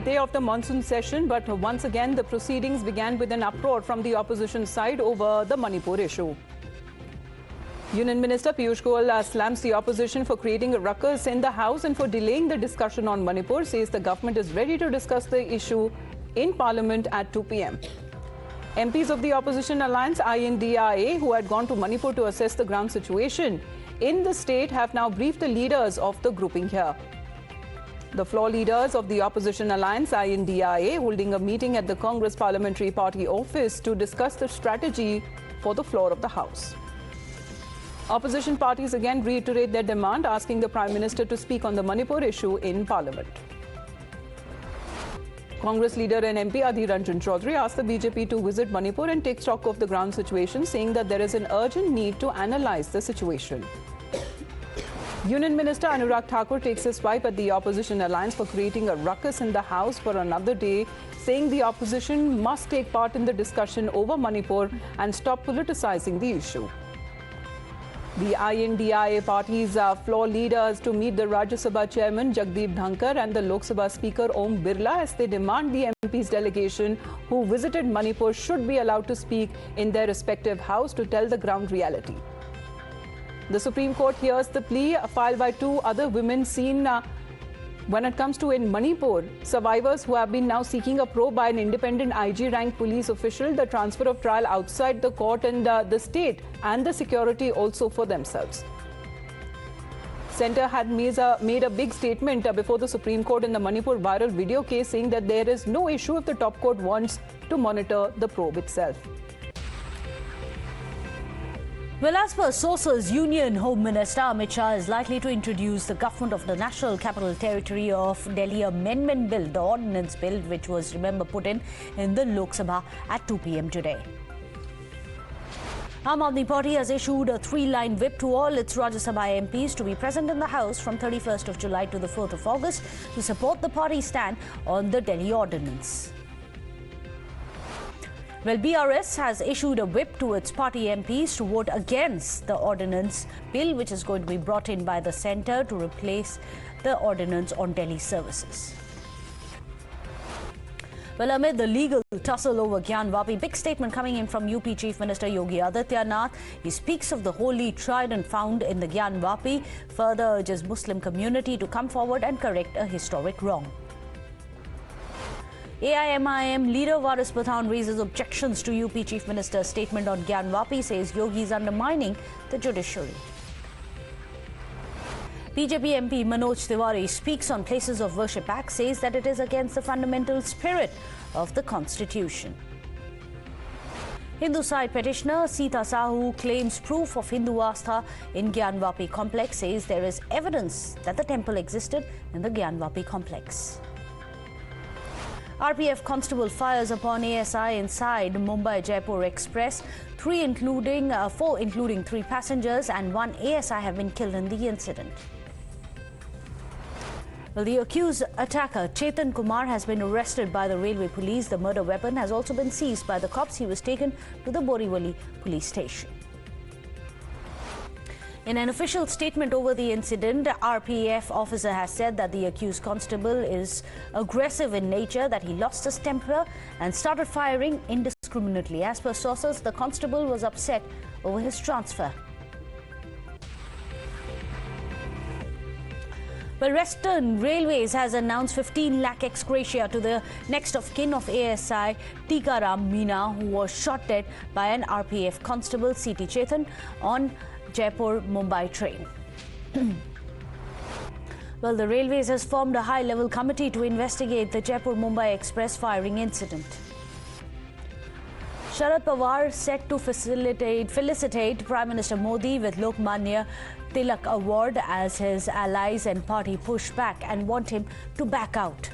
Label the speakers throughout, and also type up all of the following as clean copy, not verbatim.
Speaker 1: third day of the monsoon session, but once again the proceedings began with an uproar from the opposition side over the Manipur issue. Union Minister Piyush Goyal slams the opposition for creating a ruckus in the House and for delaying the discussion on Manipur, says the government is ready to discuss the issue in Parliament at 2 p.m. MPs of the opposition alliance INDIA, who had gone to Manipur to assess the ground situation in the state, have now briefed the leaders of the grouping here. The floor leaders of the opposition alliance INDIA holding a meeting at the Congress Parliamentary Party office to discuss the strategy for the floor of the House. Opposition parties again reiterate their demand, asking the Prime Minister to speak on the Manipur issue in Parliament. Congress leader and MP Adhir Ranjan Chaudhary asked the BJP to visit Manipur and take stock of the ground situation, saying that there is an urgent need to analyse the situation. Union Minister Anurag Thakur takes a swipe at the opposition alliance for creating a ruckus in the House for another day, saying the opposition must take part in the discussion over Manipur and stop politicising the issue. The INDIA party's floor leaders to meet the Rajya Sabha chairman Jagdeep Dhankar and the Lok Sabha speaker Om Birla as they demand the MP's delegation who visited Manipur should be allowed to speak in their respective house to tell the ground reality. The Supreme Court hears the plea filed by two other women seen when it comes to in Manipur, survivors who have been now seeking a probe by an independent IG-ranked police official, the transfer of trial outside the court and the state and the security also for themselves. Centre had made a big statement before the Supreme Court in the Manipur viral video case, saying that there is no issue if the top court wants to monitor the probe itself.
Speaker 2: Well, as per sources, Union Home Minister Amit Shah is likely to introduce the government of the National Capital Territory of Delhi Amendment Bill, the Ordinance Bill, which was, remember, put in the Lok Sabha at 2 p.m. today. Aam Aadmi Party has issued a 3-line whip to all its Rajya Sabha MPs to be present in the House from 31st of July to the 4th of August to support the party's stand on the Delhi Ordinance. Well, BRS has issued a whip to its party MPs to vote against the ordinance bill, which is going to be brought in by the centre to replace the ordinance on Delhi services. Well, amid the legal tussle over Gyanvapi, big statement coming in from UP Chief Minister Yogi Adityanath. He speaks of the holy trident found in the Gyanvapi, further urges Muslim community to come forward and correct a historic wrong. AIMIM leader Waris Pathan raises objections to UP Chief Minister's statement on Gyanvapi, says Yogi is undermining the judiciary. BJP MP Manoj Tiwari speaks on Places of Worship Act, says that it is against the fundamental spirit of the Constitution. Hindu side petitioner Sita Sahu claims proof of Hindu Astha in Gyanvapi complex, says there is evidence that the temple existed in the Gyanvapi complex. RPF constable fires upon ASI inside Mumbai-Jaipur Express. 4 including 3 passengers and 1 ASI have been killed in the incident. Well, the accused attacker, Chetan Kumar, has been arrested by the railway police. The murder weapon has also been seized by the cops. He was taken to the Borivali police station. In an official statement over the incident, RPF officer has said that the accused constable is aggressive in nature, that he lost his temper and started firing indiscriminately. As per sources, the constable was upset over his transfer. Well, Western Railways has announced 15 lakh ex gratia to the next of kin of ASI Tikaram Meena, who was shot dead by an RPF constable, CT Chetan, on Jaipur-Mumbai train. Well, the Railways has formed a high-level committee to investigate the Jaipur-Mumbai Express firing incident. Sharad Pawar set to felicitate Prime Minister Modi with Lokmanya Tilak Award as his allies and party push back and want him to back out.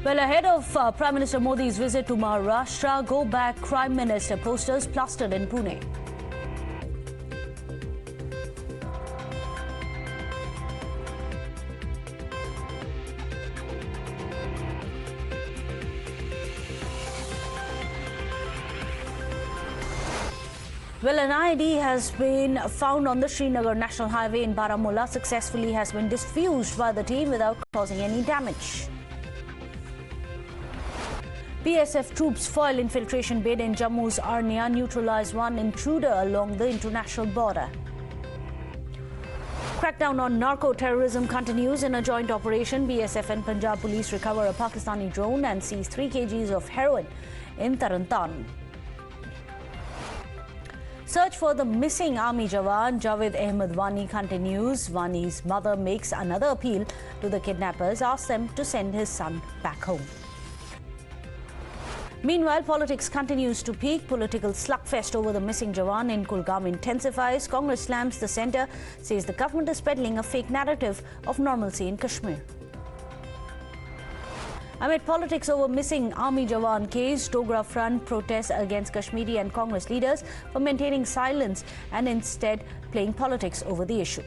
Speaker 2: Well, ahead of Prime Minister Modi's visit to Maharashtra, Go Back Crime Minister posters plastered in Pune. Well, an IED has been found on the Srinagar National Highway in Baramulla. Successfully has been diffused by the team without causing any damage. BSF troops foil infiltration bid in Jammu's ARNIA, neutralize one intruder along the international border. Crackdown on narco-terrorism continues in a joint operation. BSF and Punjab police recover a Pakistani drone and seize 3 kgs of heroin in Tarantan. Search for the missing army jawan Javed Ahmed Wani continues. Wani's mother makes another appeal to the kidnappers, asks them to send his son back home. Meanwhile, politics continues to peak. Political slugfest over the missing jawan in Kulgam intensifies. Congress slams the centre, says the government is peddling a fake narrative of normalcy in Kashmir. Amid politics over missing army jawan case, Dogra front protests against Kashmiri and Congress leaders for maintaining silence and instead playing politics over the issue.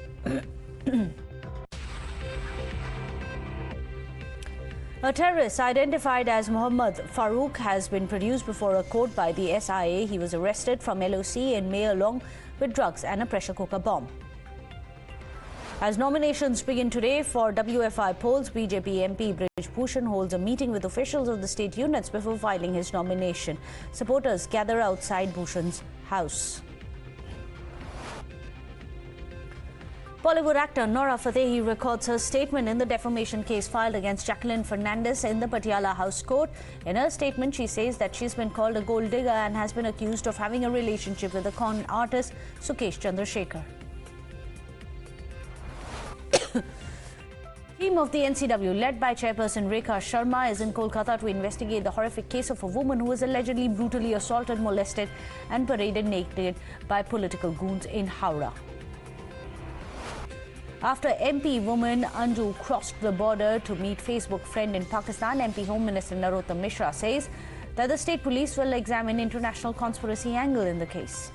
Speaker 2: A terrorist identified as Muhammad Farooq has been produced before a court by the SIA. He was arrested from LOC in May along with drugs and a pressure cooker bomb. As nominations begin today for WFI polls, BJP MP Brij Bhushan holds a meeting with officials of the state units before filing his nomination. Supporters gather outside Bhushan's house. Bollywood actor Nora FATEHI records her statement in the defamation case filed against Jacqueline Fernandez in the Patiala House Court. In her statement, she says that she's been called a gold digger and has been accused of having a relationship with the con artist Sukesh Chandrasekhar. Team of the NCW, led by chairperson Rekha Sharma, is in Kolkata to investigate the horrific case of a woman who was allegedly brutally assaulted, molested and paraded naked by political goons in Howrah. After MP woman Anju crossed the border to meet Facebook friend in Pakistan, MP Home Minister Narottam Mishra says that the state police will examine international conspiracy angle in the case.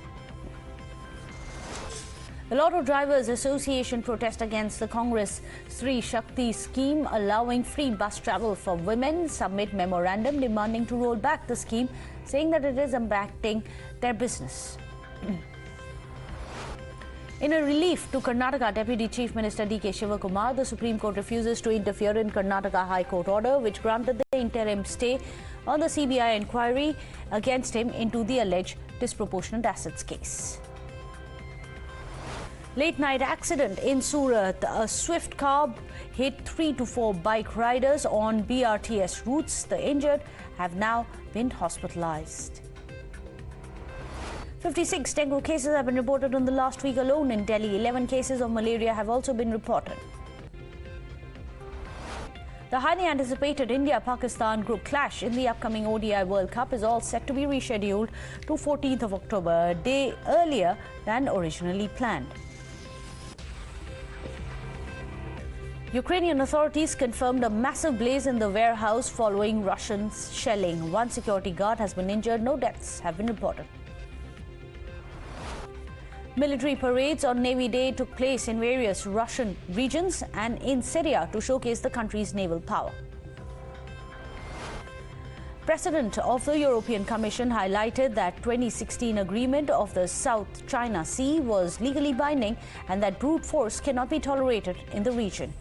Speaker 2: The Lotto Drivers Association protest against the Congress Sri Shakti scheme allowing free bus travel for women, submit memorandum demanding to roll back the scheme, saying that it is impacting their business. In a relief to Karnataka, Deputy Chief Minister D.K. Shivakumar, the Supreme Court refuses to interfere in Karnataka High Court order, which granted the interim stay on the CBI inquiry against him into the alleged disproportionate assets case. Late night accident in Surat. A swift car hit 3 to 4 bike riders on BRTS routes. The injured have now been hospitalized. 56 dengue cases have been reported in the last week alone in Delhi. 11 cases of malaria have also been reported. The highly anticipated India-Pakistan group clash in the upcoming ODI World Cup is all set to be rescheduled to 14th of October, a day earlier than originally planned. Ukrainian authorities confirmed a massive blaze in the warehouse following Russian shelling. One security guard has been injured. No deaths have been reported. Military parades on Navy Day took place in various Russian regions and in Syria to showcase the country's naval power. President of the European Commission highlighted that 2016 agreement of the South China Sea was legally binding and that brute force cannot be tolerated in the region.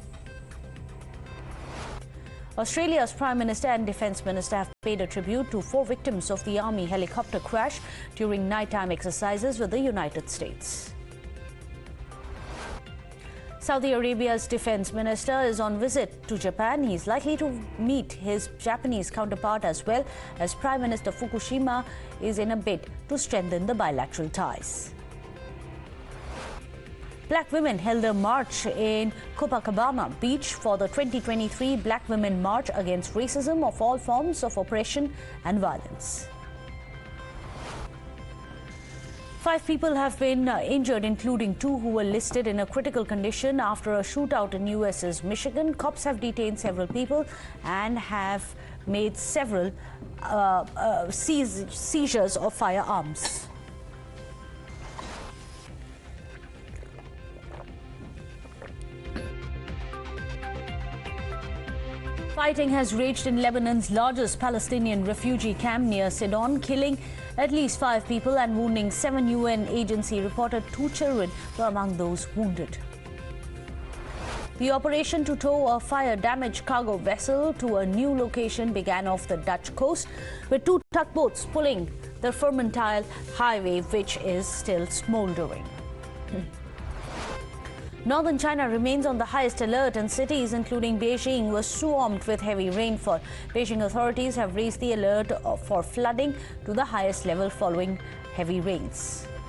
Speaker 2: Australia's Prime Minister and Defence Minister have paid a tribute to 4 victims of the Army helicopter crash during nighttime exercises with the United States. Saudi Arabia's Defence Minister is on visit to Japan. He is likely to meet his Japanese counterpart as well as Prime Minister Fukushima is in a bid to strengthen the bilateral ties. Black women held a march in Copacabana Beach for the 2023 Black Women March against racism of all forms of oppression and violence. 5 people have been injured, including 2 who were listed in a critical condition after a shootout in US's Michigan. Cops have detained several people and have made several seizures of firearms. Fighting has raged in Lebanon's largest Palestinian refugee camp near Sidon, killing At least 5 people and wounding 7. UN agency reported 2 children were among those wounded. The operation to tow a fire-damaged cargo vessel to a new location began off the Dutch coast, with 2 tugboats pulling the fermentile highway, which is still smouldering. Northern China remains on the highest alert, and cities including Beijing were swamped with heavy rainfall. Beijing authorities have raised the alert for flooding to the highest level following heavy rains.